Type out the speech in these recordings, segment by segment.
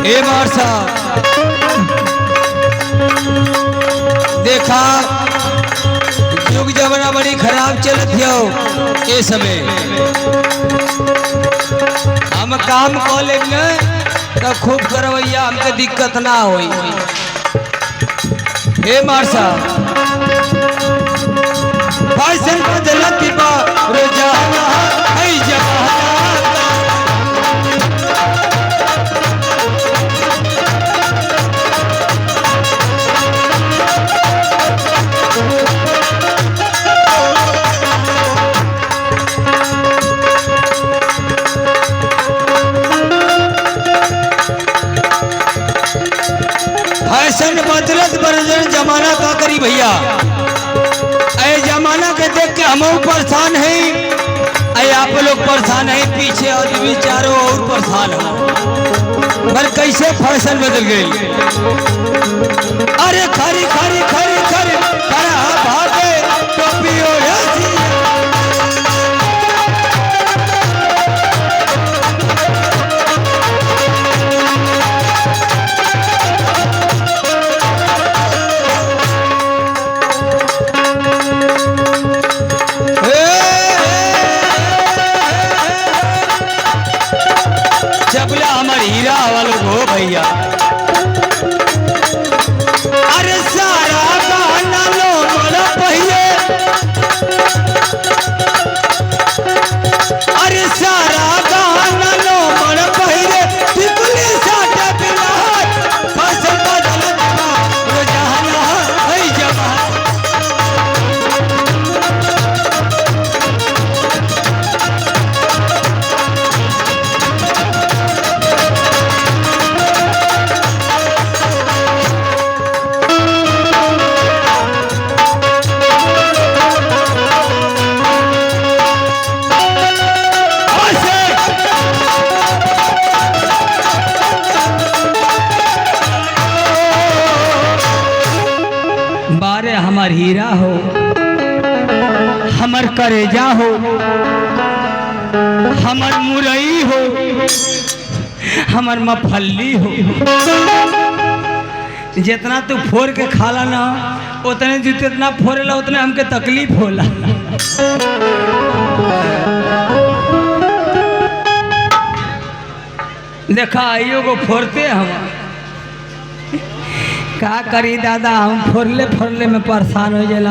ए मार साहब देखा युग जमाना बड़ी खराब चलत हो ये समय हम काम कह ले तो खूब करवैया हमके दिक्कत ना होई। हे मार साहब फैशन बदलत बा रोजाना है जमाना फैशन बदलत बदलत जमाना का करी भैया। ऐ जमाना के देख के हम परेशान हैं, ऐ आप लोग परेशान हैं, पीछे आदमी चारों और परेशान हो। पर कैसे फैशन बदल गई। अरे खरी खरी खरी खरी खरा भागे टोपी ओढ़े चपला हमार हीरा वालों हो भैया। अरे सारा बहाना लो बड़ा पहिए, अरे सारा बहाना लो बड़ा पहिए टिकुली साटे बिलाट फसल बदलत बा रोजाना है जमाना। बारे हमार हीरा हो, हमार करेजा हो, हमार मुरई हो, हमार मफल्ली हो। जितना तू फोड़ के खाला ना उतने जितना फोड़ेला उतने हमके तकलीफ होला। देखा आइयो को फोड़ते हम का करी दादा, हम फोड़ले में परेशान हो जाला।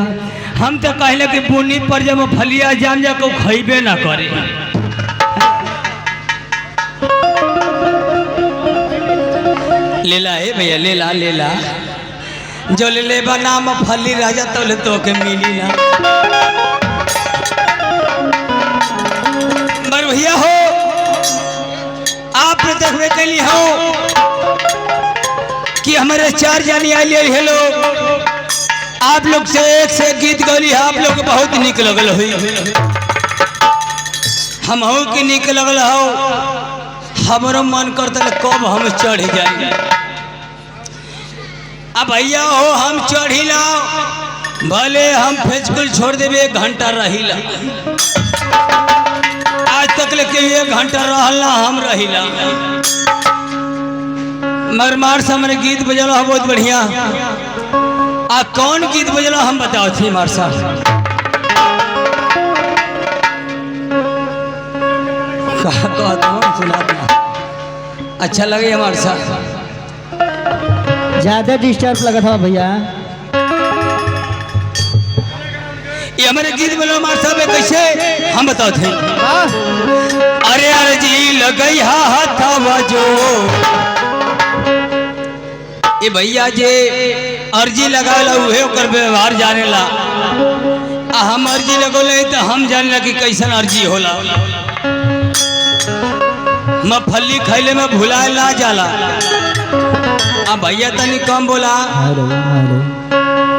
हम तो कहले कि बुनी पर जब फलिया जाम जा को खइबे ना करे। लेला है भैया, लेला लेला जो ले ले नाम फली राजा तो ले तो के मिली ना। बर भैया हो आप देखने के लिए हो कि हमारे 4 जानी आई है लोग, आप लोग से एक गीत गौली है, आप लोग बहुत निक लगल हुई, हम हो कि निक लगल हो। हमारो मन करता कब हम चढ़ जाए। अब भैया हो हम चढ़िला भले हम फेसबुक छोड़ देवे 1 घंटा रहिला, आज तक लेके 1 घंटा रहला हम रहिला। मरमार से हमारे गीत बजल हो बहुत बढ़िया। आ कौन गीत बजल हम बताओ थी मार साहब। अच्छा लगे हमारे साथ, ज्यादा डिस्टर्ब लगा था भैया। ये हमारे गीत बोलो हमारे साहब कैसे हम बताओ थे। अरे अर्जी लगई हाथवा जो ये भैया जे अर्जी लगाला उहे ओकर व्यवहार जानेला। हम अर्जी लगोले तो हम जानेला कि कैसन अर्जी होला। मफली खैले में भुलाए ला जाला। अब भैया तनी कम बोला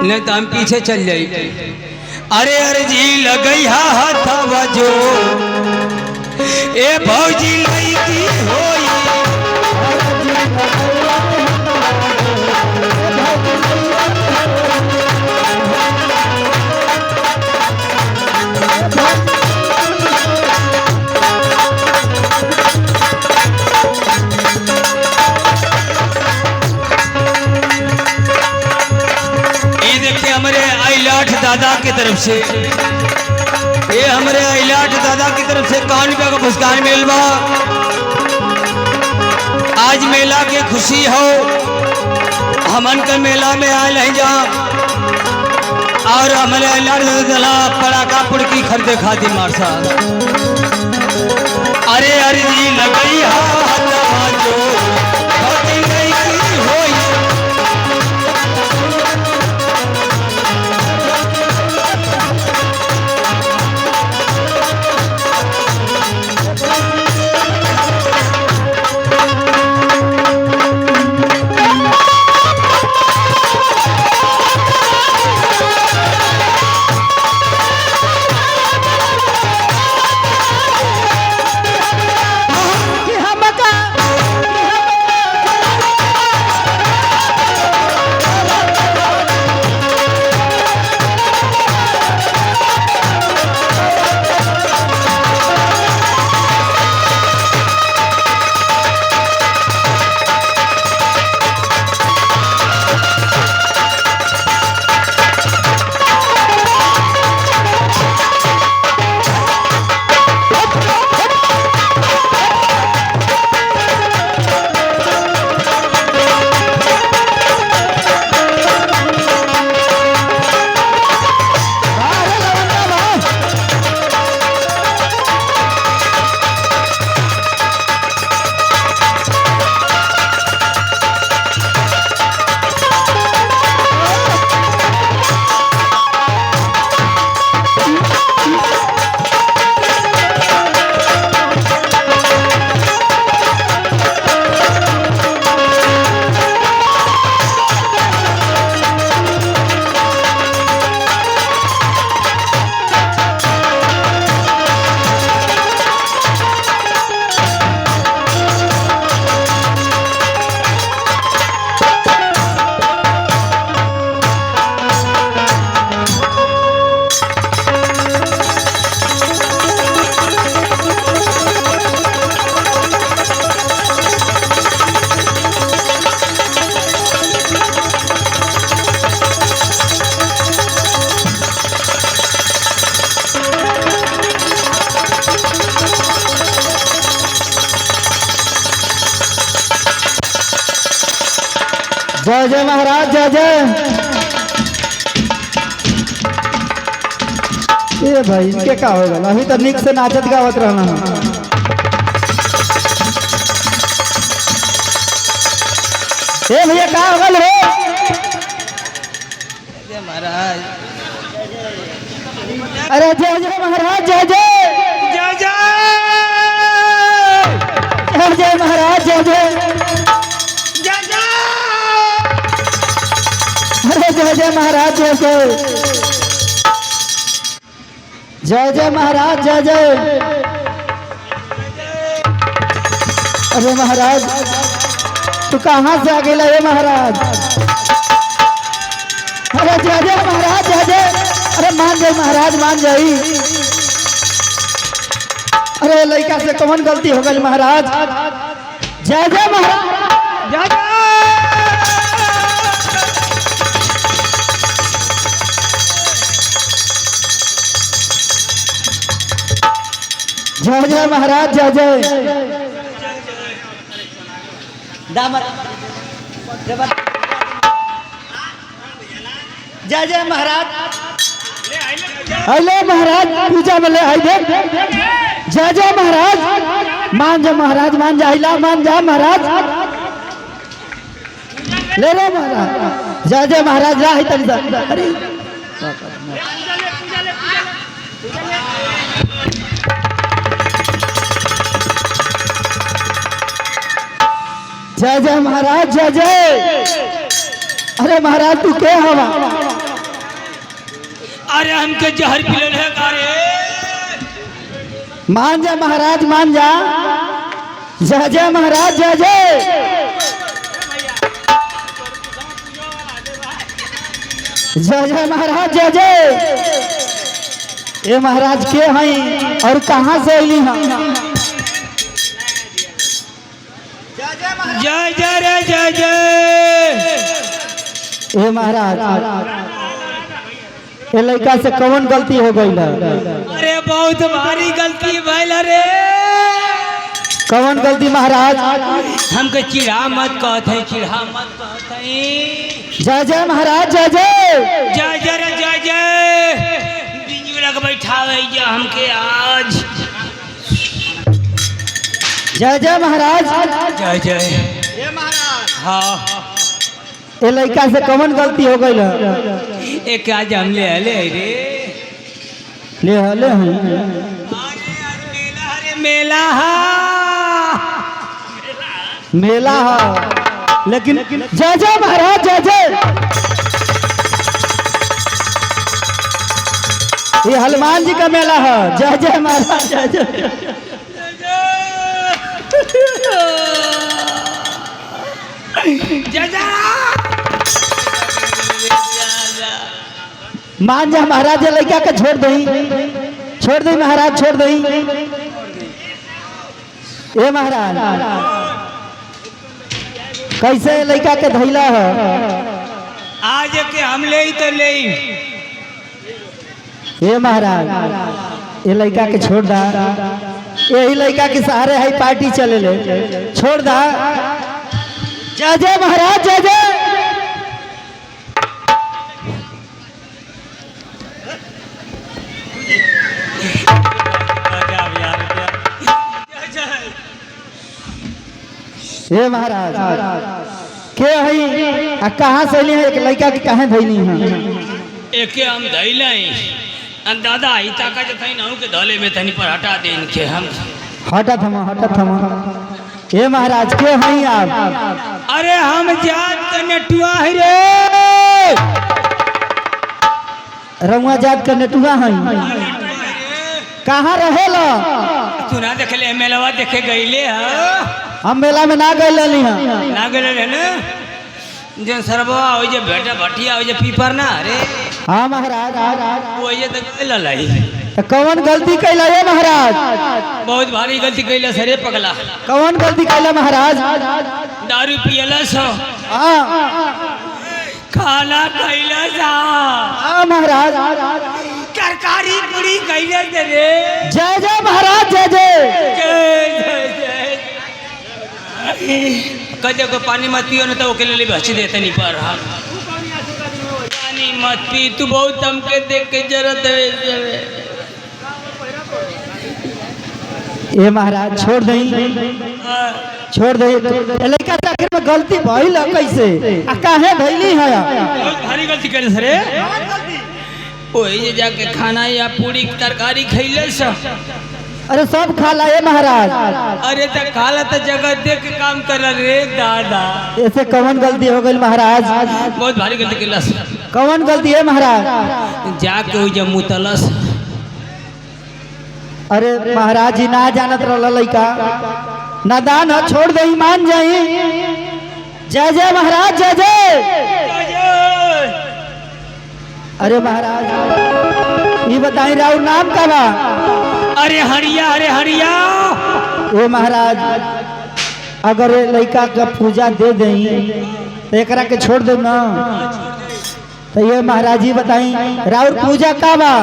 नहीं तो हम पीछे चल जाई। अरे अर्जी लगई हाथवा जो ए भौजी लईकी होई दादा की तरफ से, ये हमारे इलाट दादा की तरफ से 51 रुपया का पुरस्कार मिल बा। आज मेला के खुशी हो, हमन के मेला में आयल है जा और हमारे इलाट दादा पड़ाका पुड़की खरीदे खाती मारसा। अरे अर्जी लगई हाथ जो जय जय महाराज, जय जय। ये भाई इनके का होगा, अभी तो निक से नाचत गावत रहना है। ए भैया का होगल हो? जय महाराज, अरे जय जय महाराज, जय जय जय जय जय जय महाराज, जय जय जय जय। अरे जय जय महाराज, जय जय जय जय महाराज, जय जय। अरे महाराज तू कहाँ से आ गया ये महाराज? अरे जय जय महाराज, जय जय। अरे मान जाई महाराज, मान जाई। अरे लड़का से कौन गलती हो गई महाराज? जय जय महाराज, जय जय। जय जय महाराज, जय जय। जय जय महाराज। हेलो महाराज, पूजा में ले आई दे। जय जय महाराज, मान जा महाराज, मान जा, हिला मान जा महाराज, ले लो महाराज। जय जय महाराज, राही तरी। अरे जय जय महाराज, जय जय। अरे महाराज तू क्या हवा? अरे हमके जहर पिलन है गारे। मान जा महाराज, मान जा। जय जय महाराज, जय जय। जय जय महाराज, जय जय। ये महाराज के हैं और कहाँ से अली हैं? जय जय रे जय जय। ये महाराज ये लड़का से कौन गलती हो गई? अरे बहुत भारी गलती भइल रे। कौन गलती महाराज? हमके चिढ़ा मत कहत है, चिढ़ा मत कहत है। जय जय महाराज, जय जय जय जय रे जय जय। बिंजुला के बैठावे जा हमके आज। जय जय महाराज, जय जय महाराज। हाँ ये लड़का से कौन गलती हो गई? एक आज हम ले रे ले ले मेला मेला है, लेकिन जय जय महाराज, जय जय। ये हनुमान जी का मेला है। जय जय महाराज, जय जय। मान जा महाराज, ये लड़का के छोड़ दई, छोड़ दई महाराज, छोड़ दई। ए महाराज कैसे लड़का के धैला है? आज के हम ले तो ले। ये महाराज ये लड़का के छोड़ दा, यही लड़का के सहारे है पार्टी चले ले, छोड़ दा। जय जय महाराज, जय जय। ये महाराज के हई आ कहाँ से अली है? एक लड़का के कहाँ धैली है? एके हम धैलाई दादा आई ताका जो थई नाऊ के धले में तनी पर हटा दे इनके हम। हटा थमा, हटा थमा। ये महाराज के हई आप? अरे हम जात के नेटुआ है रे। रउआ जात के नेटुआ हई? कहाँ रहेला? तू ना देख ले मेलवा देखे गईले ह? हम मेला में ना गए ली हैं। ना गए रे ना जन सरबा हो जे बेटा भटिया हो जे पीपर ना रे। हाँ महाराज, वो ये तो गइल लाई। तो कौन गलती कैला ये महाराज? बहुत भारी गलती कैला सरे पगला। कौन गलती कैला महाराज? दारू पियला सो। हाँ खाना कैला सा। हाँ महाराज। तरकारी पूरी कैला रे। जय जय महाराज, जय जय। कदे को पानी मत पियो न तो ओके ले बच देते नहीं पर। हाँ पानी मत पी, तू बहुत हमके देख के जरूरत है। ये महाराज छोड़ दई, छोड़ दे। लड़का से आखिर में गलती भइल कैसे आ काहे भइली है? बहुत भारी गलती करे सरे। ओए जे जाके खाना या पूरी तरकारी खइले स। अरे सब खा ला ये महाराज। अरे त खाला त जगह देख के काम कर रे दादा। ऐसे कौन गलती हो गई महाराज? बहुत भारी गलती केलस। कौन गलती है महाराज? जाके हो जे मुतलस। अरे महाराज जी ना जानत रहला लइका, नादान है, छोड़ दे, मान जाई। जय जय महाराज, जय जय। अरे महाराज ये बताई राउर नाम का बा? अरे हरिया, अरे हरिया। ये महाराज अगर लड़का का पूजा दे दई तो एकरा के छोड़ दे ना? तो ये महाराज जी बताई राउर पूजा का बा?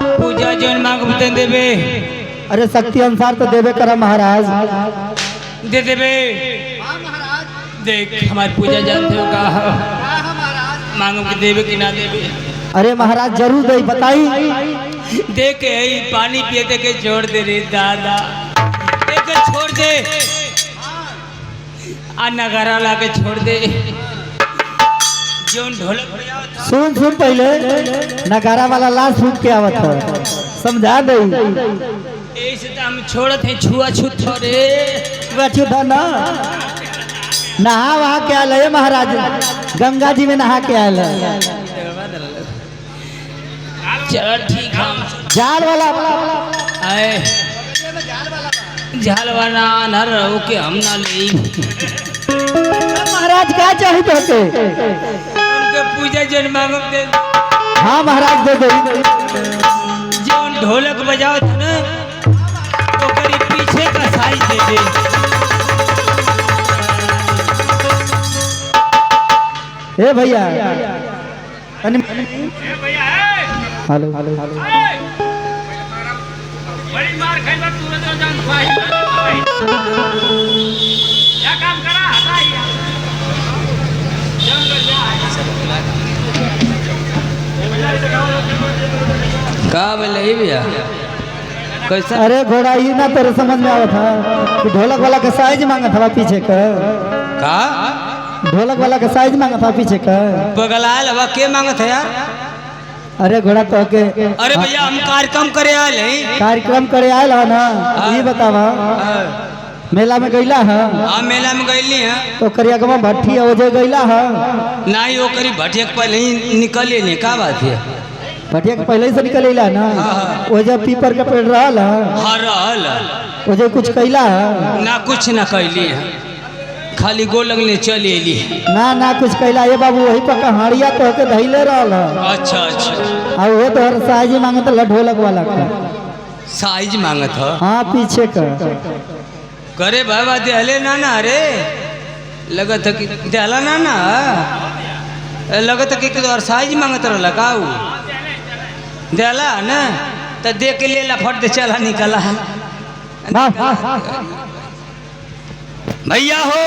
पूजा जोन मांग बतन देबे। अरे शक्ति अनुसार तो देवे करा महाराज। दे देबे। देख हमारी पूजा जानते हो का मांगो के देवे कि ना देवे? अरे महाराज जरूर दे, बताई। देख पानी पिए के छोड़ दे रे दादा, एक छोड़ दे। आ नगारा ला के छोड़ दे। जोन ढोलक सुन सुन पहले नगारा वाला लाश फूक के आवत है, समझा दे। ऐसे तो हम छोड़त है छुआ छूत रे। छुआ ना नहा वहा के आल है महाराज, गंगा जी में नहा के आल है। चल ठीक हम जाल वाला आए झाल वाला नर ओके हम ना ले। महाराज क्या चाहिए तो हमके पूजा जन मांगो दे। हाँ महाराज दे दे। जोन ढोलक बजाओ था ना तो करीब पीछे का साइज दे दे। ए भैया भैया हेलो बड़ी मार खाई तू तो जान भाई क्या काम करा हटा ही का बोले भैया कैसा? अरे घोड़ा ये ना तेरे समझ में आवा था कि ढोलक वाला का साइज मांगा था पीछे का। का ढोलक वाला का साइज मांगा था पीछे का। बगलाल हवा के मांगत है यार? अरे घोड़ा तो के अरे भैया हम कार्यक्रम करे आए हैं। कार्यक्रम करे आयल है ना, ये बतावा मेला में गईला है हाँ मेला में गईली है तो करियागमा भट्टी ओजे गईला है। नहीं वो करी भटिया के पहले ही निकले नहीं का बात है? भटिया के पहले ही से निकलेला ना, ओजे पीपर के पेड़ रहा है, हर रहल ओजे कुछ कैला है ना, कुछ ना कैली है, खाली गो लगने चले एली। ना कुछ कैला। ये बाबू वही पर कहाड़िया तो के धैले रहल है। अच्छा अच्छा और वो तो हर साइज मांगत है ढोलक वाला का। साइज मांगत है? हाँ पीछे का करे बाबा देहले ना ना अरे लगत है कि देहला ना ना लगत है कि और साइज मांगत रहला का उ देहला ना तो देख के ले ला फट दे चला निकला भैया हो।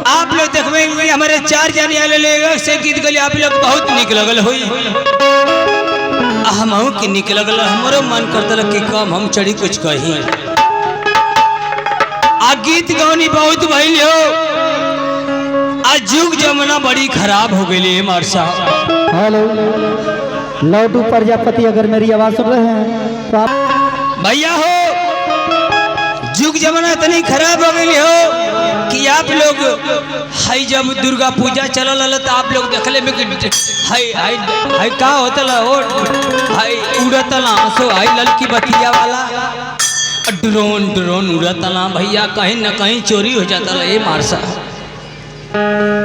आप लोग देखबे हमारे 4 जने आले से गीत गले आप लोग बहुत निक लगल होई हम के निक लगल हमरो मन करता कि कम हम चढ़ी कुछ कही आ गीत गौनी बहुत भइल हो। आज जुग जमाना बड़ी खराब हो गई है मार साहब। हेलो लौटू प्रजापति अगर मेरी आवाज सुन रहे हैं तो आप भैया हो जुग जमाना इतनी खराब हो गई हो कि आप लोग हाई जब दुर्गा पूजा चलल तो आप लोग देखले में कि हाई हाई हाई का होतला हो हाई उड़तला आंसू हाई ललकी बतिया वाला ड्रोन ड्रोन उड़तला भैया कहीं न कहीं चोरी हो जाता ये मारसा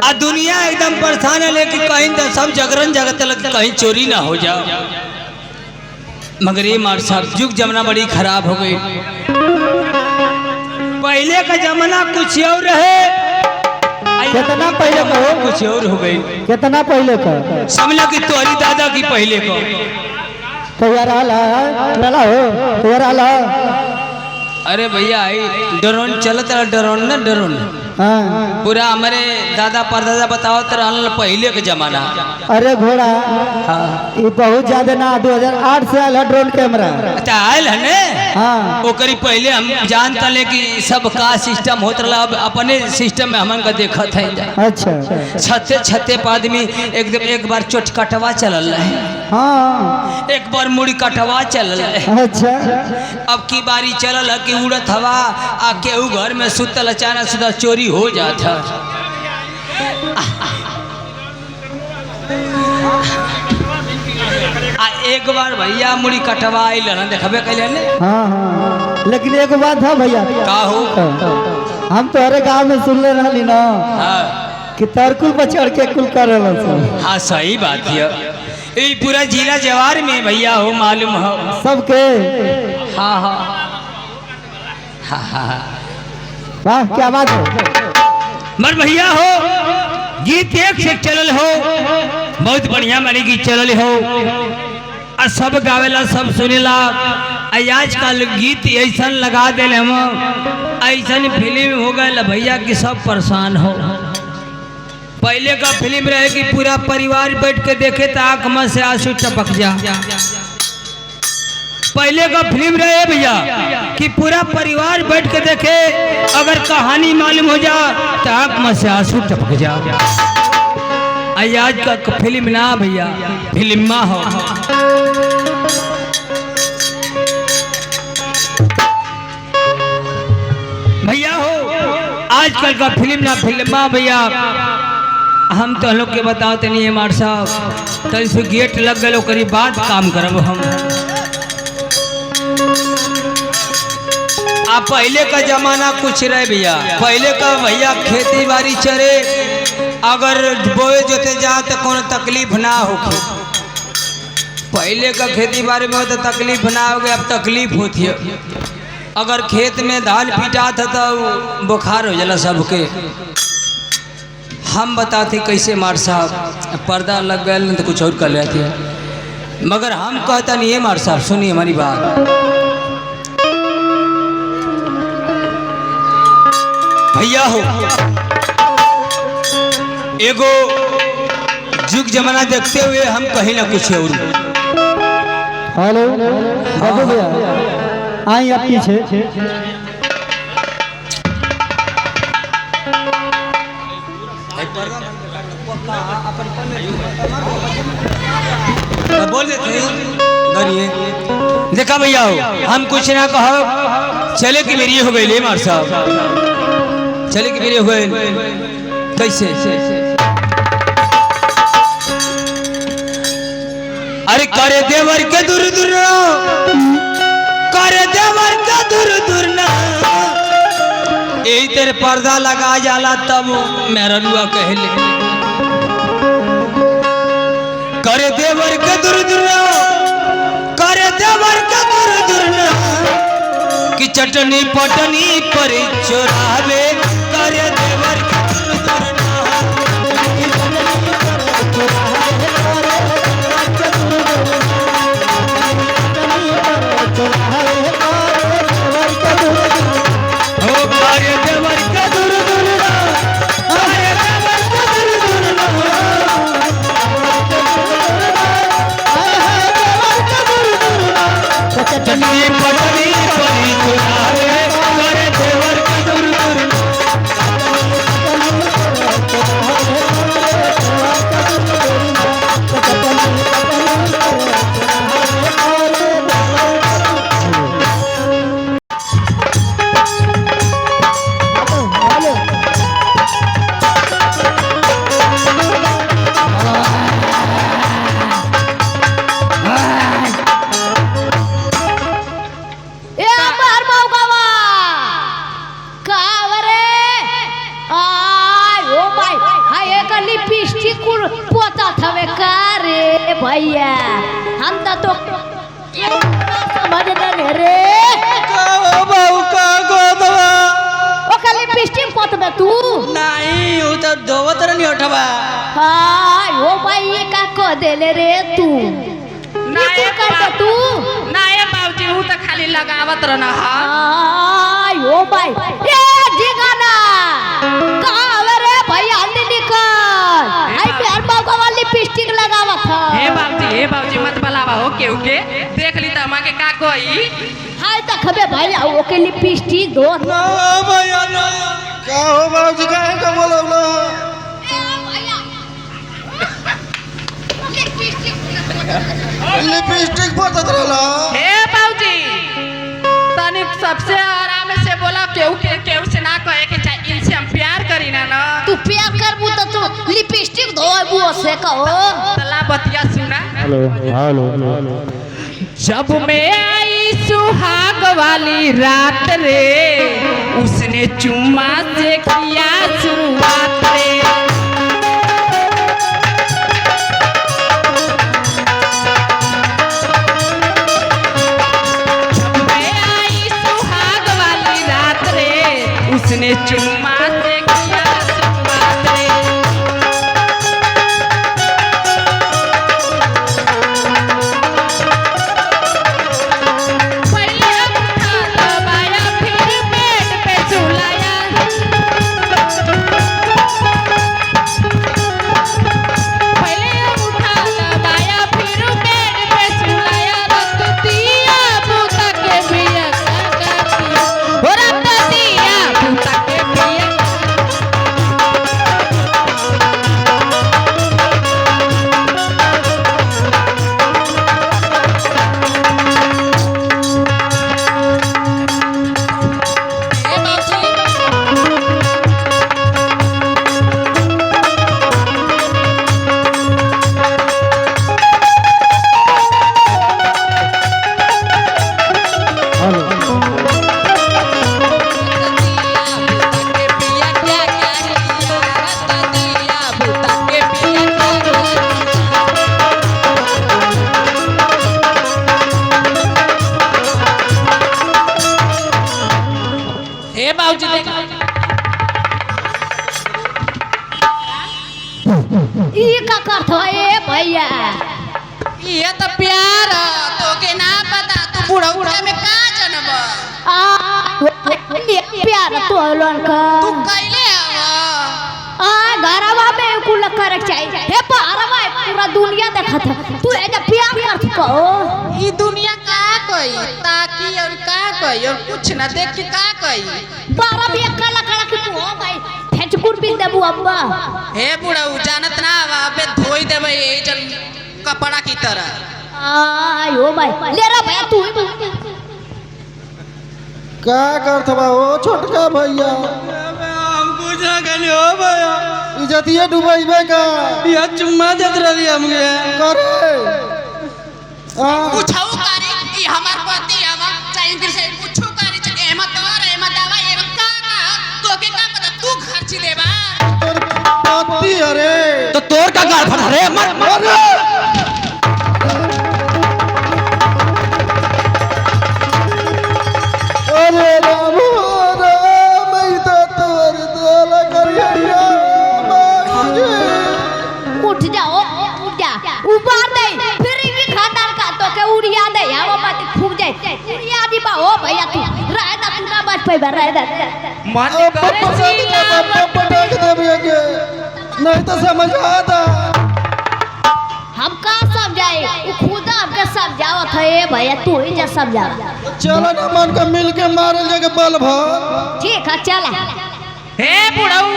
आ दुनिया एकदम परेशान है लेकिन कहीं तो सब जगरन जगत लग कहीं चोरी ना हो जाओ। मगर ये मार साहब जुग जमाना बड़ी खराब हो गई। पहले का जमाना कुछ और है कितना पहले का हो कुछ और हो गई। कितना पहले का समझ कि तोहरी दादा की पहले को तैयार आला हो तैयार आला। अरे भैया आई ड्रोन चलत रहा ड्रोन ना ड्रोन हाँ। पूरा हमारे दादा परदादा बताओ तो पहले के जमाना। अरे घोड़ा हाँ ये बहुत ज्यादा ना 2008 से आयल है ड्रोन कैमरा। आयल है ने हाँ ओकरी पहले हम जानता ले कि सब का सिस्टम होत रहा अब अपने सिस्टम में हमन का देखत है। अच्छा छते छते पे आदमी एकदम एक बार चोट कटवा चलल है हाँ एक बार मुड़ी कटवा चलल है। अच्छा अब की बारी चलल है कि उड़त हवा आ केहू घर में सुतल अचानक सुधा चोरी हो जाता। आ एक बार भैया मुड़ी कटवा आइल ना देखबे कैले ने। हाँ लेकिन एक बात है भैया का हो हम तोहरे गांव में सुनले रहली ना हाँ कि तरकुल पर चढ़ के कुल कर हाँ सही बात है ये पूरा जिला जवार में भैया हो मालूम हो सबके। हाँ हाँ हाँ हाँ वाह क्या बात है। मर भैया हो गीत एक से चलल हो बहुत बढ़िया मारी गीत चलल हो और सब गावेला सब सुनेला। आजकल गीत ऐसा लगा दिले हम ऐसा फिल्म हो गए भैया कि सब परेशान हो। पहले का फिल्म रहे कि पूरा परिवार बैठ के देखे तो आंख में से आंसू टपक जा। पहले का फिल्म रहे भैया कि पूरा परिवार बैठ के देखे अगर कहानी मालूम हो जा तो आंख में से आंसू टपक जा। आज का फिल्म ना भैया फिल्म हो। भैया हो आजकल का फिल्म ना फिल्म भैया हम तो लोग के बताओ तो नहीं है मार साहब तन से गेट लग गए करीब बाद काम करब हम। आप पहले का जमाना कुछ रहे भैया पहले का भैया खेती बाड़ी चरे अगर बोए जोते जा तो कोनो तकलीफ ना हो। पहले का खेती बाड़ी में तो तकलीफ ना हो गया अब तकलीफ होती है। अगर खेत में धान पिटा था तो बुखार हो जाला सबके। हम बताते कैसे मार साहब पर्दा लग गए तो कुछ और कर लेते हैं। मगर हम कहता नहीं है मार साहब, सुनिए हमारी बात। भैया हो एगो जुग जमाना देखते हुए हम कहीं ना कुछ और। हेलो बाबू भैया आई आप पीछे। बोल देते देखा भैया हो हम कुछ ना कहो, चले की मेरी हो गई ले मार साहब, चले की मेरी हो गई कैसे। अरे करे देवर के दूर दूर ना, करे देवर के दूर दूर ना, यही तेरे पर्दा लगा जाला तब मेरा रुआ कहले। करे देवर के दूर दूर ना, करे देवर के दूर दूर ना, कि चटनी पटनी पर चोरावे। करे देवर के दूर दूर ना, कि चटनी पर चोरावे। ओ करे देवर के दूर दूर ना, करे देवर के दूर दूर ना, चटनी पटनी परी चुरावे। करे देवर के दूर दूर ना, भैया हम तो समझ रे ओकर लिपस्टिक पोतबे तू नहीं उ तो दोवत नहीं उठबा। हां ओ भाई ये का कह देले रे तू नाये कर तू नाये बाबूजी उ तो खाली लगावत रहना। हां ओ भाई ए जिगाना कहां रे भैया जल्दी निकल। आई प्यार बाबू वाली लिपस्टिक लगावत है। हे बाबूजी मत बलावा हो के उके देख ली त हमा के का कोई। हाय त खबे भैया ओके लिपस्टिक दो ना भैया ना का हो बाबूजी काहे का बोलौला। लिपस्टिक पोतत रहला। हे बाबूजी तनिक सबसे आराम से बोला केहू से ना कहे के चाहिए, इनसे हम प्यार करी ना ना। तू प्यार करबू त तू लिपस्टिक धोबू से कहो। तला बतिया सुना। हेलो हेलो जब मैं आई सुहाग वाली रात रे, उसने चुम्मा से किया शुरुआत रे। जब मैं आई सुहाग वाली रात रे, उसने चुम्मा से किया शुरुआत रे। बाबूजी देखा ई का करत है भैया ये तो प्यार तो के ना पता तू बुढ़ौड़ा में का जनब ये प्यार तो लोन का तू कैले आवा घरवा में कुल कर चाहिए हे पारवा पूरा दुनिया देखत तू एजा प्यार करत को ई दुनिया का कई ताकी और का कई और कुछ ना देख के का कई बारह भी काला काला के तू हो भाई फेचकुर भी देबू अब्बा हे बुढ़ऊ जानत ना आवा बे धोई देबे ए जन कपड़ा की तरह आयो भाई ले रा भैया तू का करत बा ओ छोटका भैया हम कुछ ना करी हो भैया इज्जतिए डुबैबे का ये चुम्मा देत रही हमके करे पूछऊ करे ई हमार पति आवा चाहे फिर से पूछू करे एमा तोर एमा दवा एमा का तो के का पता तू खर्ची देबा पति अरे तो तोर का गाल फटा रे मर अरे राम राम तो तोर दिल करिया उठ जाओ उठ जा उबार दे फिर इनके खानदान का तो के उड़िया दे वो बात फूक जाए उड़िया दी बा ओ भैया तू रह दा तू ना बच पे रह दा मन करे सीला पटक देबे के नहीं तो समझ आता हम का समझाए खुद हमके समझावत है भैया तू ही जा समझा चलो ना मन के मिल के मारल जगह बल भर ठीक है चल हे बुढ़ऊ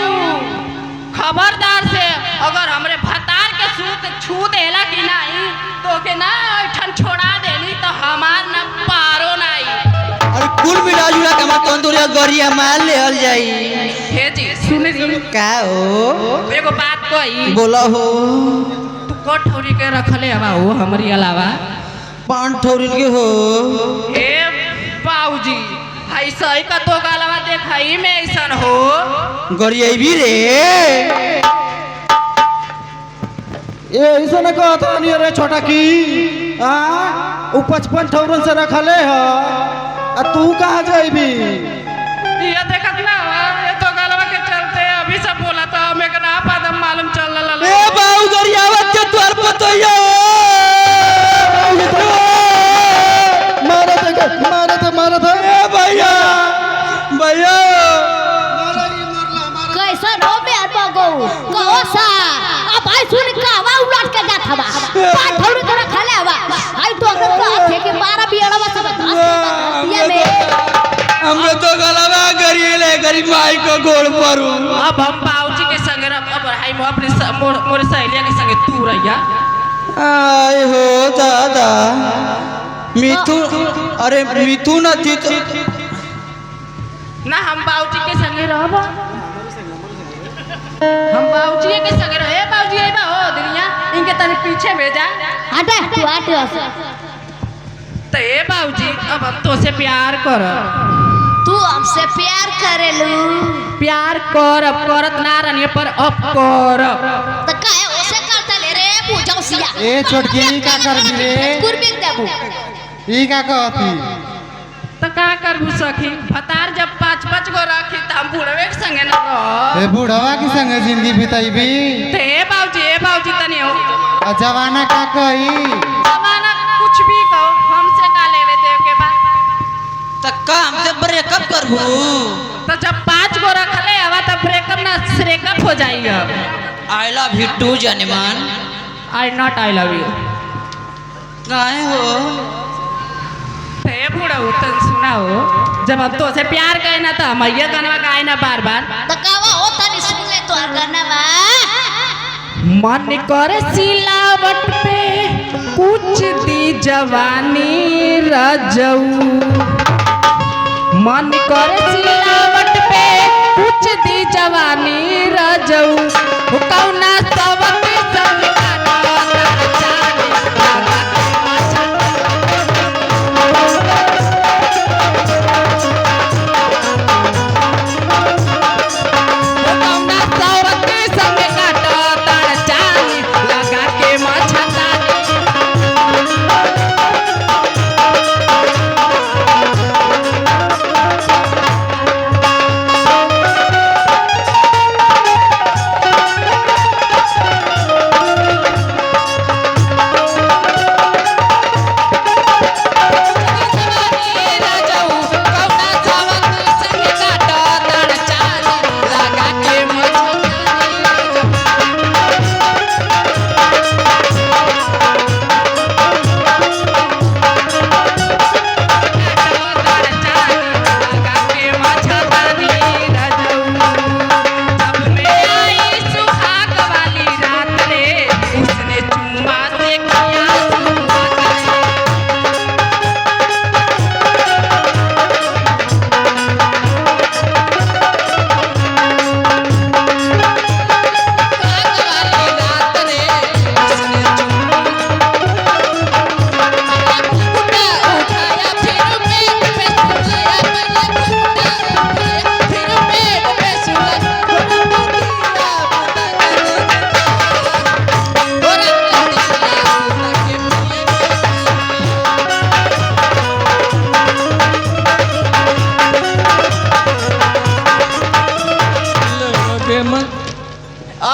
खबरदार से अगर हमरे भतार के सूत छू देला कि नहीं तो के ना ठन छोड़ा देनी तो हमार न पारो नहीं अरे कुल मिला जुला के हमार तंदूरी गरिया मार लेहल जाई हे जी सुन ली का हो एगो बात कही बोला हो तू कोठौरी के रखले हवा हो हमरी अलावा 5 ठौरी के हो हे बाऊजी हाई सही का तो गालवा देखाई में ऐसन हो गरिया भी रे ये ऐसा न कहता नहीं रे छोटा की आ उ 55 ठौरन से रखले ह आ तू कहाँ जाइबी ये देखत ना ये तो गालवा के चलते अभी सब बोला था हमें के ना पता मालूम चल ए बाऊ गरिया आवत के तोर पतोया मारत ए भैया भैया कैसा रो मेर बगो कहो सा अब भाई सुन का हवा उलट के जात हवा पाठौरी तोरा खाले हवा हाय तो अगर कहा थे कि 12 बियड़वा सब 10 ये में हमने तो गलवा गरिए ले गरीब माई को गोड़ परू अब हम बाऊजी के संग अब हाई मो अपने मोर सहेलिया के संग तू रहिया आए हो दादा मिथुन अरे मिथुन थी तो ना हम बाऊजी के संग रहब हम बाऊजी के संग रहे बाऊजी आइबा हो दुनिया इनके तने पीछे भेजा हटे तू हट तो ए बाऊजी अब हम तो से प्यार कर तू हमसे प्यार करेलू प्यार कर अब करत ना रहनी पर अब कर तो काहे ओसे करता ले रे पूजा सिया ए छोटकी का कर रे गुरबिन देबू ई का कहती तो का करबू सखी भतार जब 5-5 गो रखी त हम बुढ़वे के संगे न रह ए बुढ़वा की संग जिंदगी बिताईबी ते ए बाऊजी तनी हो आ जवाना का कही जमाना कुछ भी कहो हमसे का लेवे देव के बा तक्का हमसे ब्रेकअप करबू तो जब 5 गो रखले हवा तब ब्रेकअप ना श्रेकअप हो जाई अब आई लव यू टू जनमान I not I love you काहे हो ते बूढ़ा तन सुनाओ जब अब तो से प्यार करे ना तो हम ये गाना गाए ना बार बार तो कावा हो तनी सुन ले तो गाना बा मन करे सिलावट पे कुछ दी जवानी रजऊ मन करे सिलावट पे कुछ दी जवानी रजऊ कौना सब के संग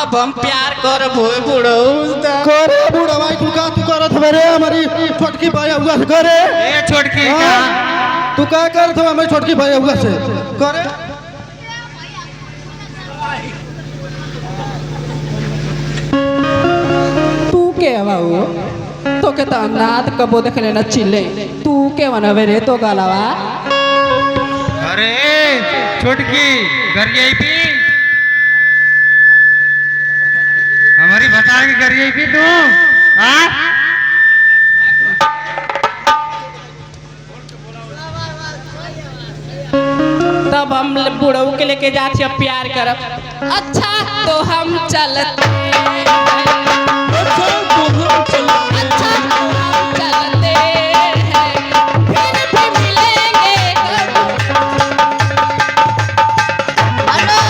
अब हम प्यार करब हो बुढ़ऊ करे बूढ़ा भाई तू का तू करत हवे रे हमारी छोटकी भाई हुआ से करे ए छोटकी हाँ? तू का करत हवे हमारी छोटकी भाई हुआ से करे तू के बाबू तो के तो नाद कबो देखले न चिल्ले तू के मनवे रे तो गलवा अरे छोटकी घर यही पी हमारी बता के घर यही पी तू हाँ तब हम बुढ़ऊ के लेके जाते प्यार करब अच्छा तो हम चलते अच्छा तो हम चलते हैं फिर भी मिलेंगे हेलो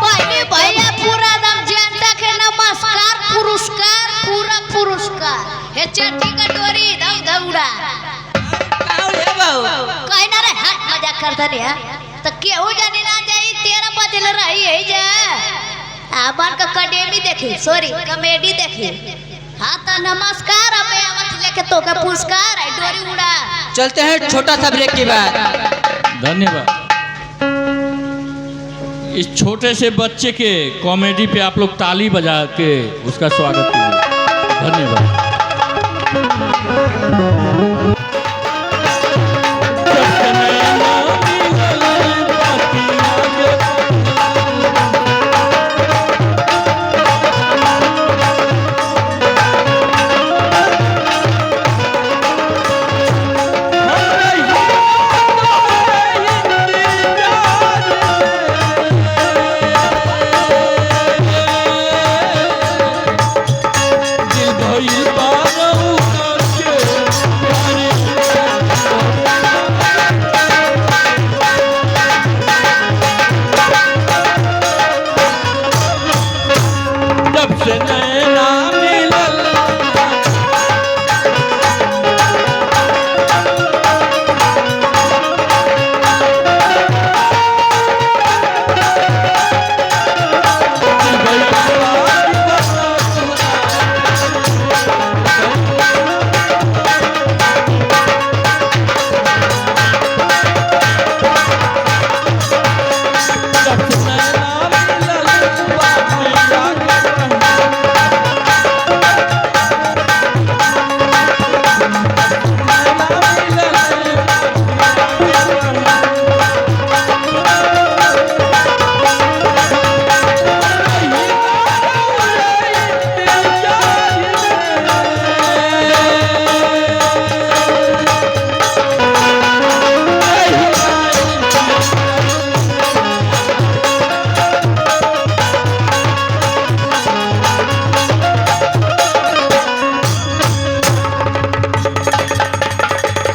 पहले भैया पूरा दम जनता के नमस्कार पुरस्कार पूरा पुरस्कार हे चट्टी कटोरी दम दौड़ा कहीं ना रे हाँ मजाक करता नहीं है तो केहू जानी ना जाई 13 बजल रही है जा आबान का कॉमेडी देखी सॉरी कॉमेडी देखी हाँ तो नमस्कार अब आवत लेके तो का पुरस्कार है डोरी उड़ा चलते हैं छोटा सा ब्रेक के बाद धन्यवाद। इस छोटे से बच्चे के कॉमेडी पे आप लोग ताली बजा के उसका स्वागत कीजिए। धन्यवाद।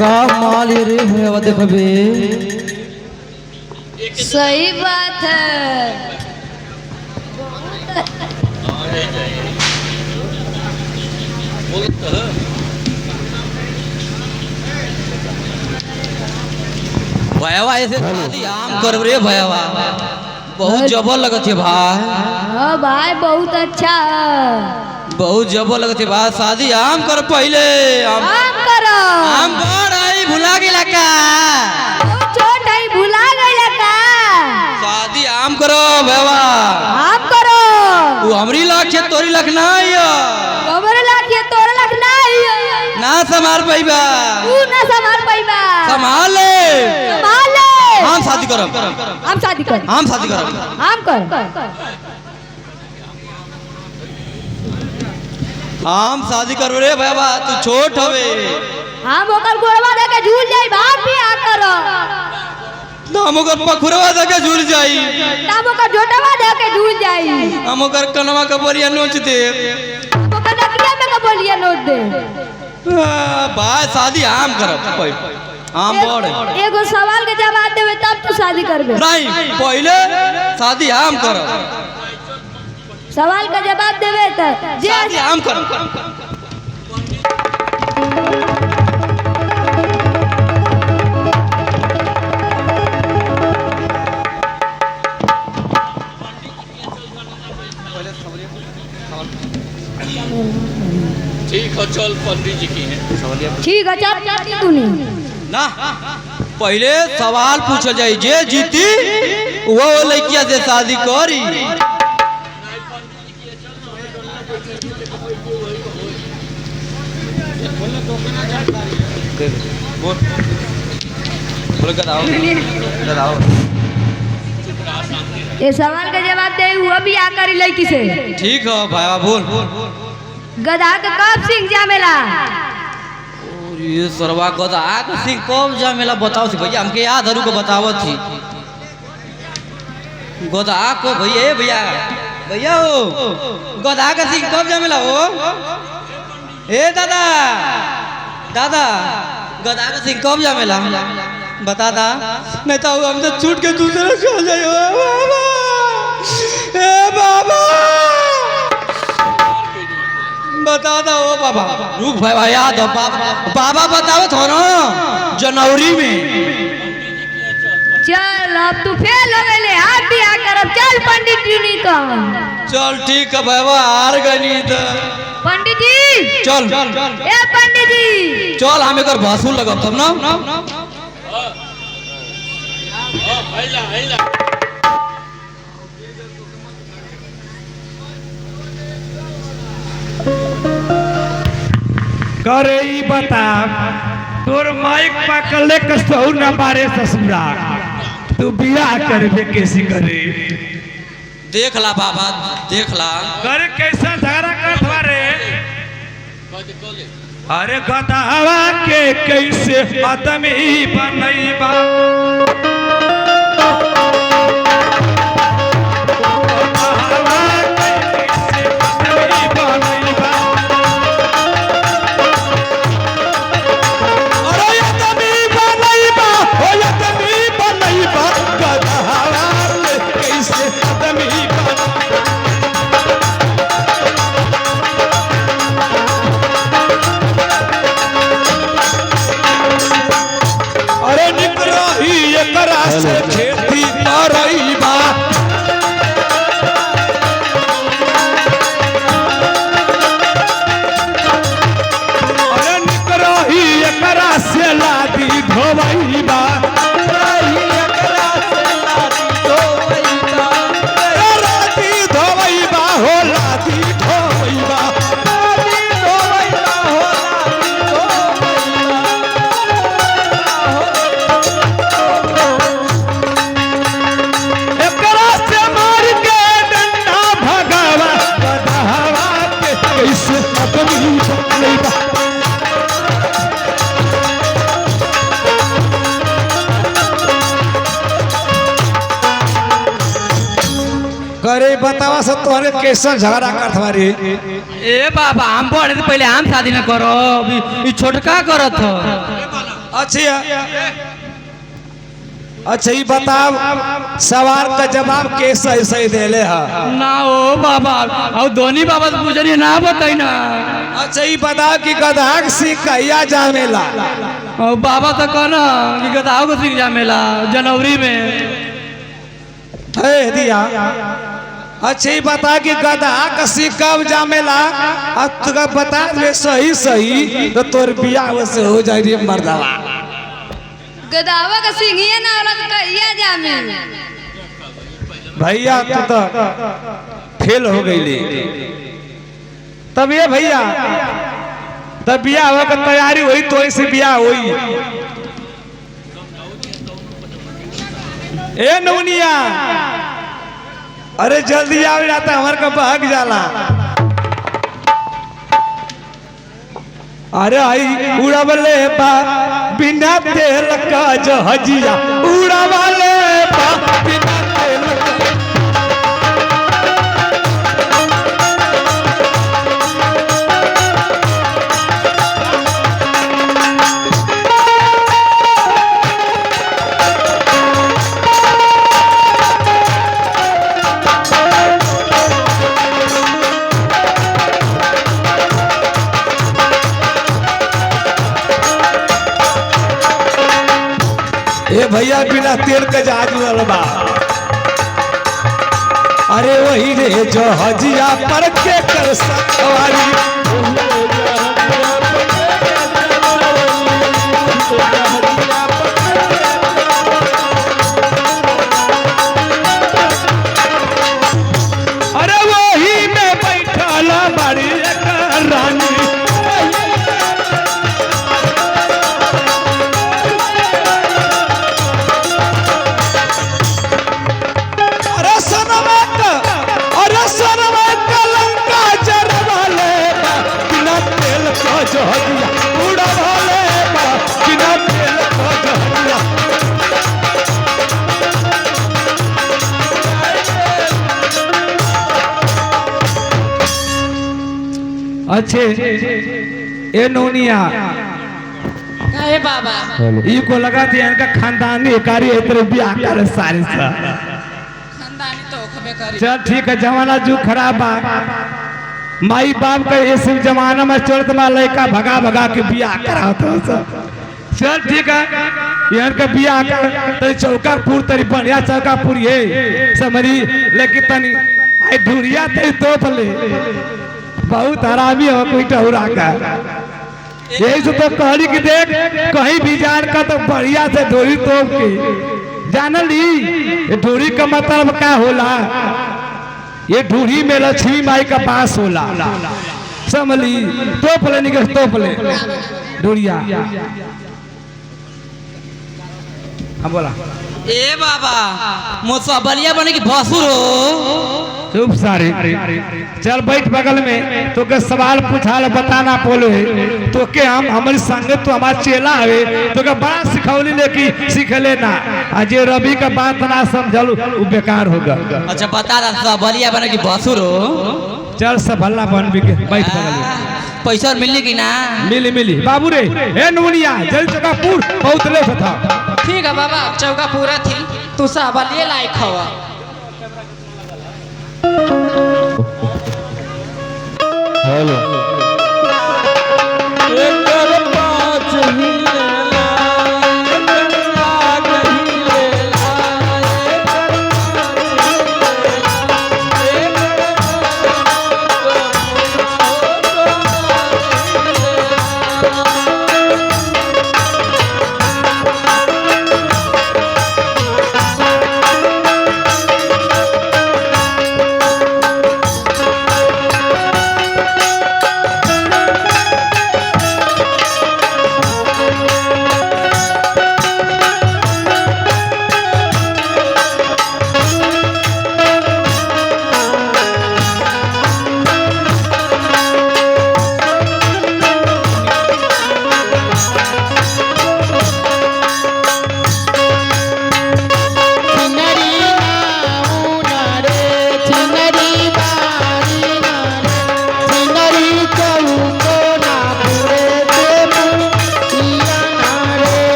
का माल ये रे है देखो बे सही बात है भयावा ऐसे आम कर रे भयावा बहुत जबर लगत है भाई हाँ भाई बहुत अच्छा है बहुत जबर लगत है भाई शादी आम कर पहले आम करो आम बड़ आई भुला गेला का छोट है भुला गई का शादी आम करो भयावा आप करो तू हमरी लाख है तोरी लाख ना आइयो हमरे लाख ये तोरे लाख नहीं ना संभाल पाइबा तू ना संभाल पाइबा संभाल ले संभाल ले हम शादी करब हम शादी कर हम शादी करब हम कर हम शादी करब रे भयावा तू छोट हवे हम ओकर गोड़वा दे के झूल जाई बाप भी आ करो हम ओकर पखुरवा दे के झूल जाई तब ओकर जोटवा दे के झूल जाई हम ओकर कनवा के बोरिया नोच दे ओकर नकिया में के बोलिए नोट दे भाई शादी हम करब हम बड़ है। एगो सवाल के जवाब देवे तब तू शादी करबे नहीं पहले शादी हम करब सवाल का जवाब देवे त जे शादी हम करब चल पंडित जी की है। ठीक है चल तूने ना पहले सवाल पूछल जाए, जे जीती वो लड़किया से शादी करी। ये सवाल का जवाब दे वो भी आकर लड़की से। ठीक है भाई बोल। गधा के कब सिंह जामेला? ये सरवा गधा के सिंह कब जामेला बताओ सी भैया, हमके याद हरू को बतावो थी। गधा को भैया भैया भैया हो गधा का सिंह कब जामेला हो? ए दादा दादा गधा का सिंह कब जामेला बता दा, नहीं तो हम तो छूट के दूसरे चल जाए। ए बाबा बता दो ओ बाबा। रुक भाई याद हो बाबा बताओ थो ना जनवरी में। चल अब तू फेल हो गए, आप भी आकर अब चल पंडित जी ने कहा। चल ठीक है बाबा हार गई तो पंडित जी चल ए पंडित जी चल हम एक भाषण लगब तब ना। करे ई बता तोर माइक पकड़ले कसौ न मारे ससुरा, तू बियाह करबे कैसे करे? देख ला बाबा देख ला। करे कैसा झगड़ा करत बारे? अरे गधावा के कैसे आदमी बनैबा? खेती करैबा अरे निक रही एकरा से लादी धोवैबा। लादी धोवैबा हो लादी धोवैबा। करे बतावा सब तोहरे कैसे झगड़ा करत बारे? ए बाबा हम पढ़े पहले हम शादी न करो, अभी छोटका करत हो। अच्छा अच्छा ये बताओ सवाल का जवाब कैसे सही देले है? ना ओ बाबा और दोनी बाबा से पूछनी ना बताई ना। अच्छा ये बताओ कि गधा के सिंह कहिया जामेला? और बाबा तो कहना कि गधाओं को सिंह जामेला जनवरी में। है दिया अच्छा ये बता कि गधा का सिंह कब जामेला? अब तू बता दे सही सही तो तोर बियाह से हो जाए रे मर्दवा। गधावा का सिंह ही ना औरत कहिया जामे। भैया तू तो फेल हो गई। तब ये भैया तब बियाह हो का तैयारी हुई तो ऐसे बियाह हुई। ए नौनिया अरे जल्दी आओ जाता हमार का भाग जाला। अरे आई उड़ावले बा बिना तेल का जहाजिया उड़ावले बा बिना तेल का। ए भैया बिना तेल के जहाज उड़ल बा। अरे वही रे जहाजिया पर के कर सवारी अरे वही में बैठल बड़ी एक रानी जहाजिया उड़ा भाले बिना तेल का जहाजिया अच्छे ए नोनिया अरे बाबा ई को लगा थी इनका खानदानी कार्य इतने ब्याह कर सारे सा खानदानी तो खबे करी चल ठीक है जमाना जो खराब बा माई बाप का इस जमाना में चलत में लड़का भगा भगा के बियाह कराता सब चल ठीक है यहाँ का बियाह कर तरी चौकापुर तरी बढ़िया चौकापुर ये समरी लेकिन तनी आई ढूंढिया तरी तोप ले बहुत हरामी हो कोई टहुरा का यही से तो कहली कि देख कहीं भी जान का तो बढ़िया से डोरी तोप के जानली डोरी का मतलब क्या होला ये ढूढ़ी में लक्ष्मी माई का पास होला समली तोप ले निकल तोप ले ढूढ़िया हाँ बोला ए बाबा मुझसे बलिया बने की भसुर हो चुप सारे चल बैठ बगल में तो के सवाल पूछा बताना बोलो तो के हम हमारी संगत तो हमारा चेला है तो के बड़ा सिखौली लेके सीख लेना आज रवि का बात ना समझल वो बेकार होगा अच्छा बता रहा बलिया बने की भसुर हो चल सब भल्ला बन भी के बैठ बगल में पैसा मिली कि ना मिली मिली बाबू रे ए नूनिया जल चौकापुर बहुत ले था ठीक है बाबा चौका पूरा थी तू साबलिए लायक हवा हेलो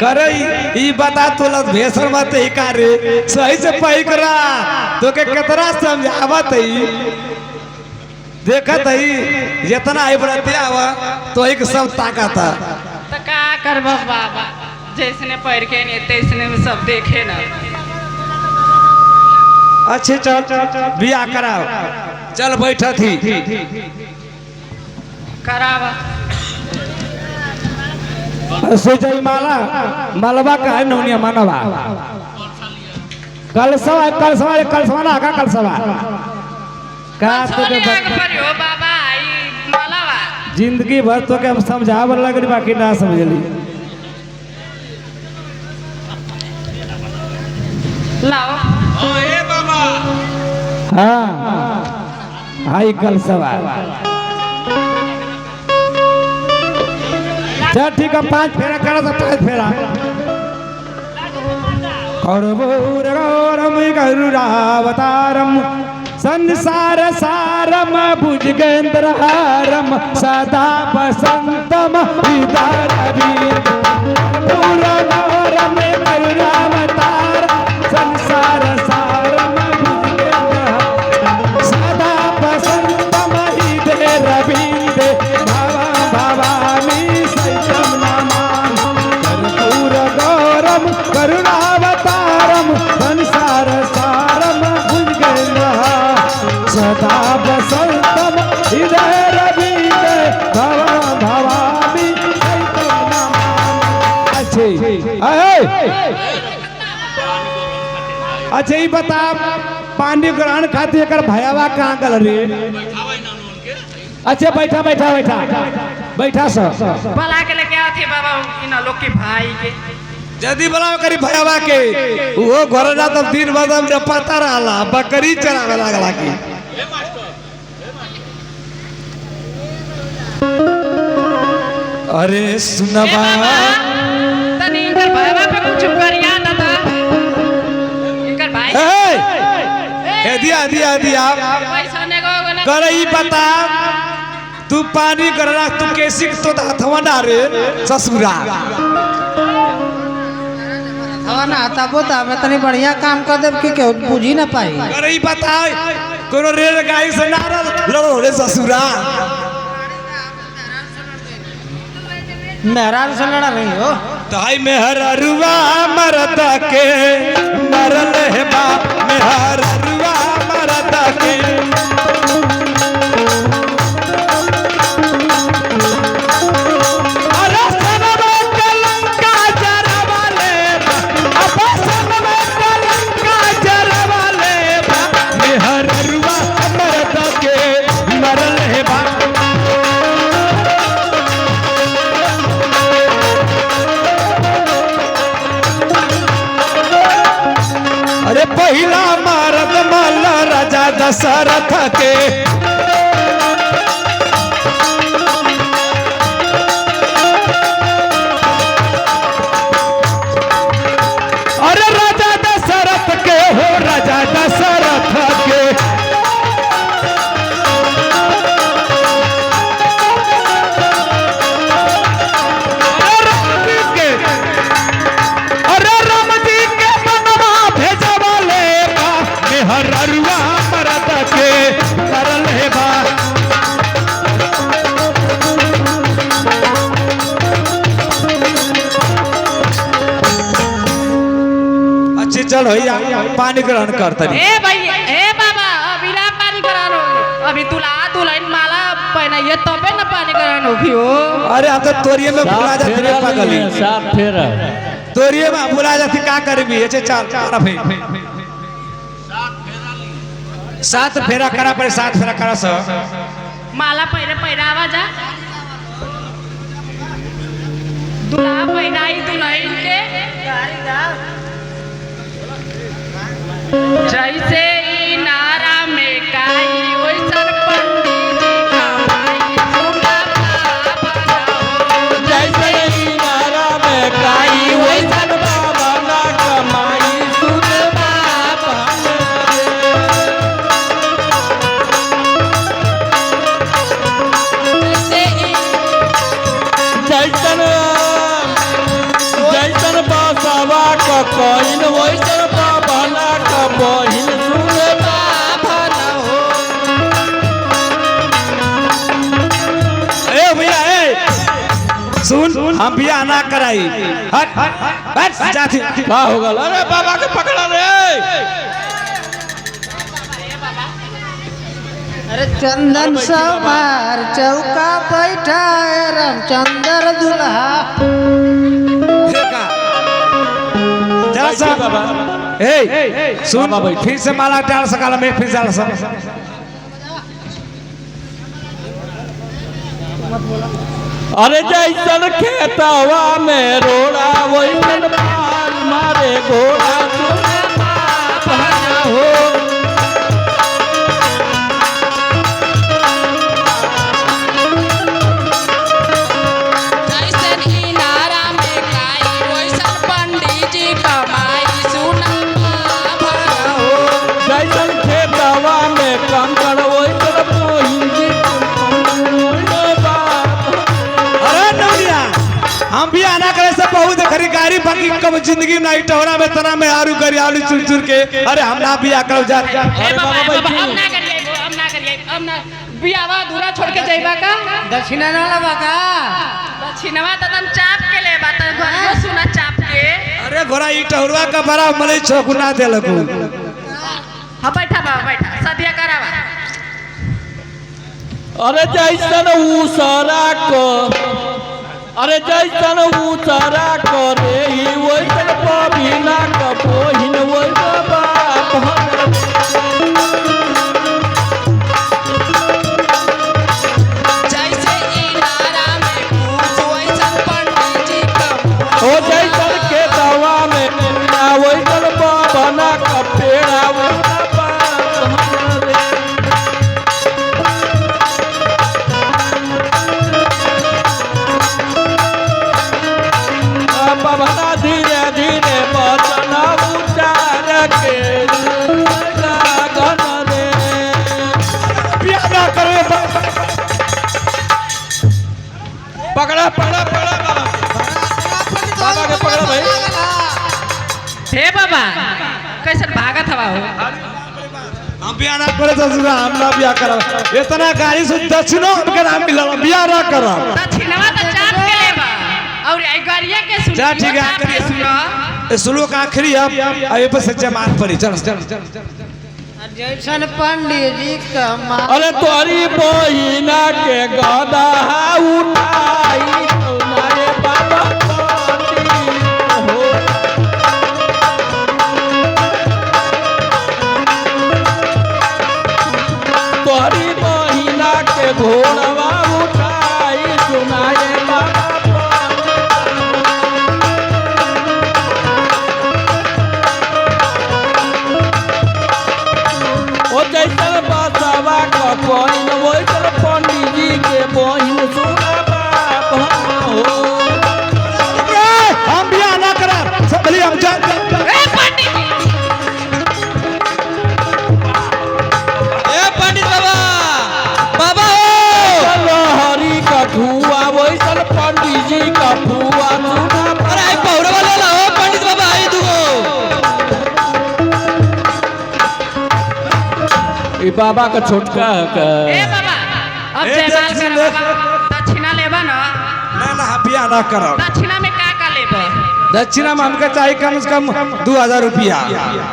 करई ई बता तोला भेसर मत ही करे सही से पही करा तो के कितना समझावत ही देखत ही जितना आई बड़ते आवा तो एक सब ताकत तो का करबा बाबा जैसने पढ़ के नहीं तैसने में सब देखे ना अच्छे चल बियाह कराओ चल बैठा थी करावा सुजय माला मलबा का है नौनिया मानवा कलसवा ना का कलसवा का तो के हो बाबा आई मलावा जिंदगी भर तो के हम समझाव लगली बाकी ना समझली लाओ ए बाबा हाँ हाई कलसवा चल ठीक है 5 फेरा करा तो 5 फेरा गौरम गरुरावतारम संसार सारम भुजगेंद्रहारम सदा बसंतम हृदयवीर गौरम गरुरावतार संसार सारम भुजगेंद्रहारम सदा बसंतम हृदयवीर भवा भवामी सैतम नमामि कर्पूर गौरम करुणावतारम संसार सारम भुजगेंद्रहारम सदा बसंतम हृदय रवींद्र भवा भवामी सैतम नमामि। अच्छा ये बता पानी ग्रहण खातिर एकर भयावा कहाँ गल रे अच्छा बैठा बैठा बैठा बैठा सब बला के लेके आथे बाबा इन लोग के भाई के जदी बलाव करी भयावा के वो घर ना तब दिन बदम जब पता रहला बकरी चरावे लागला की अरे सुनबा तनी इनकर भाईवा पे कुछ करिया दादा इनकर भाई ए दिया पैसा ने गो करई बता तू पानी करला तू कैसी तो हथवा ना रे ससुरा हवा ना तबो तब तनी बढ़िया काम कर देब कि केहू पूजी ना पाई करई बता कोनो रेल गाड़ी से ना लड़ो रे ससुरा मेहरान से लड़ा नहीं हो ताई मेहररुआ मरद के मरल है बा मेहररुआ मरद के अरे सनवा के लंका जरवा ले अब सनवा के लंका जरवा ले मेहररुआ मरद के मरल है बा अरे पहिला मारद मल्ल राजा दशरथ के अरे राजा दशरथ के हो राजा दशरथ के अरे राम जी के मनवा भेजवा ले बा मेहररुआ मरद के करल है बा अच्छी चल भैया पानी ग्रहण करता ए भाई ए बाबा अभी ना पानी करानो अभी दुल्हन माला पहनाइए तबे ना पानी करानो होगी हो अरे हम तो तोरिये में भुला जाते रे पागल साफ फेरा तोरिये में भुला जाते का करबी ऐसे चल भाई 7 फेरा करा पर 7 फेरा करा स माला पहनावा जा दुल्हा पहनाई दुल्हन के जैसे ई नारा में काई वैसन पंडित जी कमाई सुना बाबा हो। जैसे ही नारा में काई वैसन बाबा ना कमाई सुन बाबा जैसन जैसन बासावा का कोइन वैसन बाबा ना का बहिन सुन बाबा ना हो ए भैया ए सुन हम बियाह ना कराई हट हट जाती का हो गल अरे बाबा के पकड़ा रे अरे चंदन सवार चौका बैठा रामचंद्र दुल्हा ए सुन फिर से माला डाल सकाल में फिर डाल सक अरे जैसन खेतवा में रोड़ा वैसन पाल मारे घोड़ा हो जैसन इनारा में खाई वैसन पंडित जी कमाई सुना हो जैसन खेतवा में कंकड़ वैसन पोहिंजी हम भी आना करे से बहुत खरीदारी बाकी कब जिंदगी नहीं टोरा में तना में आलू करी आलू चुर चुर के अरे हम ना बिया कर जा ए बाबा हम ना करिए हम ना बियावा दूरा छोड़ के जाइबा का दक्षिणा ना लबा का दक्षिणवा त तुम चाप के ले बात घरियो सुना चाप के अरे घोड़ा ई टोरवा का बड़ा मले छोकुना दे लगू हां बैठा बाबा बैठा सदिया करावा अरे जैसन उसरा को अरे जैसन उसरा करे ही वैसन पबीना का पोहिन वैसन बाप जैसे इनारा में पूछ वैसन पंडित जी ओ जैसन के दवा में वैसन बना का पेड़ा वैसन बाप हमरे बना धीरे धीरे बचना उचार के लगन रे बिया करे पकड़ा पकड़ा पकड़ा बाबा के पकड़ा भाई हे बाबा कैसन भागत हवा हो हम बिया ना करे तो सुना हम ना बिया करा इतना गाड़ी से दक्षिणो हमके नाम मिलल बिया ना करा दक्षिणवा त चाप के लेबा और आई गरिया के सुन चल ठीक है चाप के सुनो सुलो का आखिरी अब ये पर सच्चा मान पड़ी चल चल जैसन पंडित जी का अरे तोरी बहिना के गदा उठाई तुम्हारे बाबा हो तोरी बहिना के घोड़वा उठाई तुम्हारे बाबा ओ जैसन बसवा का बहिन वैसन पंडित जी के बहिन सुना बाप हो हम बिया ना करा सब भली हम जा ए पंडित ए पंडित बाबा बाबा हो लहरी का धुआं वैसन पंडित जी का धुआं सुना अरे आई पौड़वा ले ला हो पंडित बाबा आई दुगो ई बाबा का छोटका का ए बाबा अब ए, जयमाल दक्षिणा करवा दक्षिणा लेबा ना ना बिया ना करा दक्षिणा में का लेबा दक्षिणा में हमके चाहिए कम से कम 2000 रुपया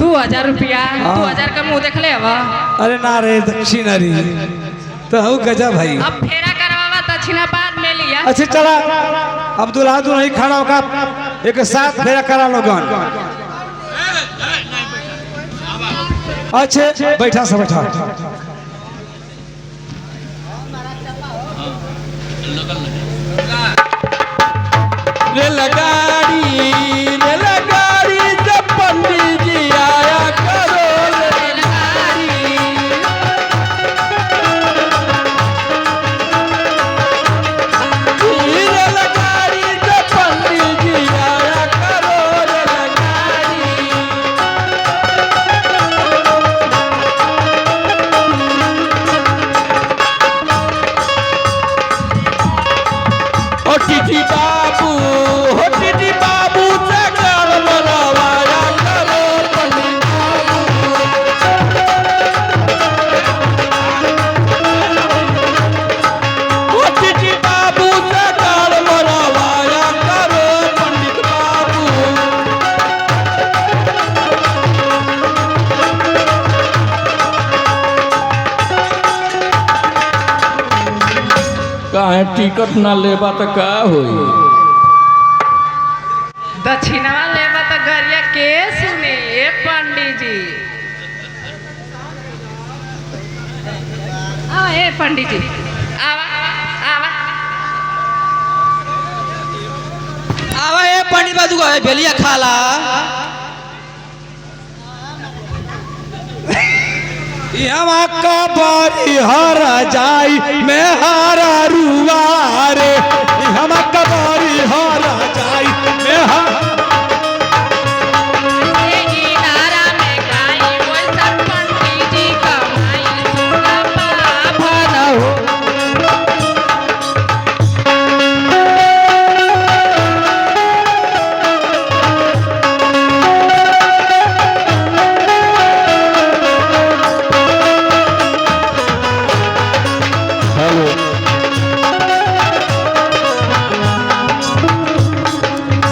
2000 रुपया 2000 का मुंह देख ले हवा अरे ना रे दक्षिणा रे तो हूँ गजा भाई अब फेरा करवावा दक्षिणा बाद में लिया अच्छा चला अब दूल्हा दुल्हन खड़ा होगा एक साथ फेरा करा लोगन अच्छे बैठा सब बैठा रेलगाड़ी जब पंडित जी आया करो रेलगाड़ी जब पंडित जी आया करो रेलगाड़ी ओ टीटी बाबू हो टीटी बाबू से कर मरवाया करो पंडित बाबू ओ टीटी बाबू से कर मरवाया करो पंडित बाबू काहे टिकट ना लेबा त का होई दक्षिणवा लेबा तो गरिया के सुने पंडित जी आवा आवा आवा ए पंडित बाबू को बेलिया खाला यहाँ का बारी हारा जाई मैं हारा रुआ रे हम का बारी हारा जाई मैं नारा में गाई वो सब पंडित जी कमाई सुना पाभन हो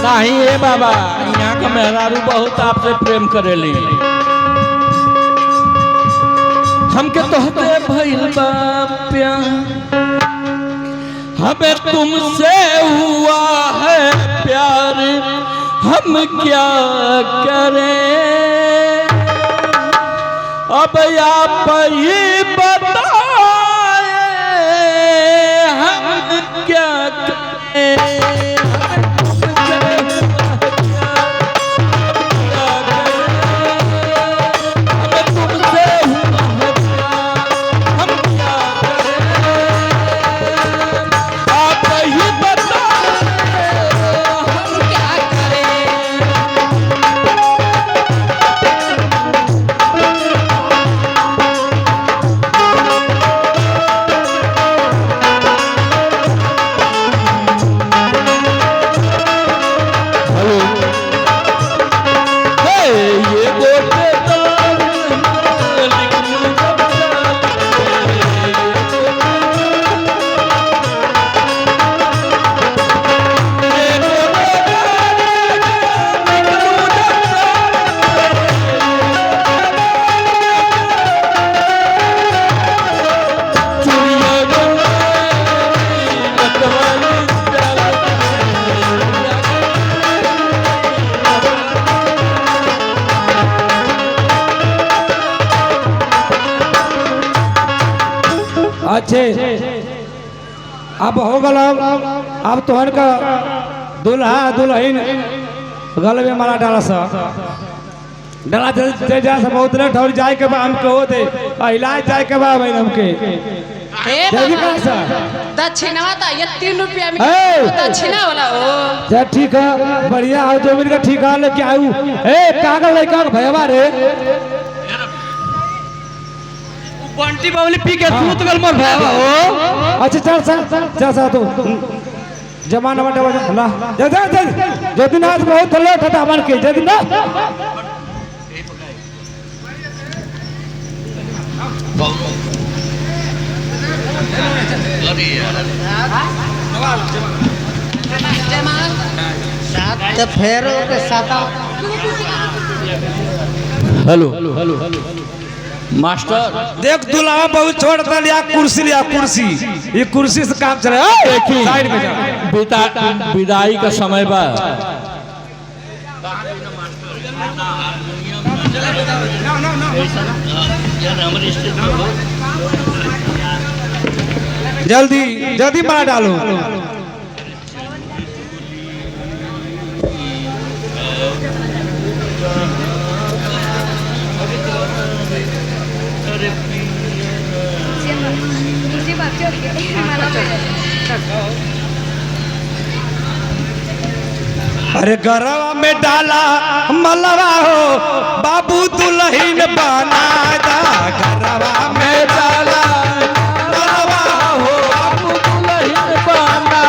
नहीं ए बाबा यहाँ का मेहरारू बहुत आपसे प्रेम करेली हमके तोहते भइल बा प्यार हमें तुमसे हुआ है प्यार हम क्या करें अब आप ही बताए हम क्या करें अच्छे अब हो गल अब तोहन का दुल्हा दुल्हन गल में माला डाला सा डाला दे जा सब बहुत लेट और जाए के बाद हमके हो दे इलाज जाए के बाद भाई हमके जल्दी कर सा दक्षिणा था ये 3 रुपया में ए! दक्षिणा वाला हो जा ठीक है बढ़िया आओ जो मेरे का ठीक है लेके आऊ ए कागल लड़का का भैया रे बंटी बावली पी के सूत गल मोर भावा हो अच्छा चल सा तू जमाना बटा ना जा जदी ना बहुत लेट था हमन के जदी ना तो फेरो के साथ हेलो मास्टर देख दुल्हा बहुत छोड़ता लिया कुर्सी ये कुर्सी से काम चले साइड में जा विदाई का समय बा जल्दी मार डालो अरे गरवा में डाला मलवा हो बाबू दुल्हन बना दा गरवा में डाला मलवा हो बाबू दुल्हन बना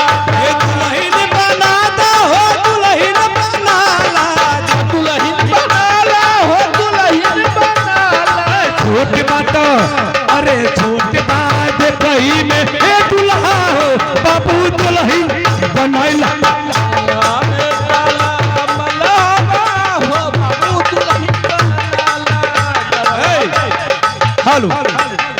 ये दुल्हन बना दा हो दुल्हन बना ला दुल्हन बना ला हो दुल्हन बना ला छोट बात अरे छोट बात कहीं में ए दुल्हा हो बाबू दुल्हन बनैला हेलो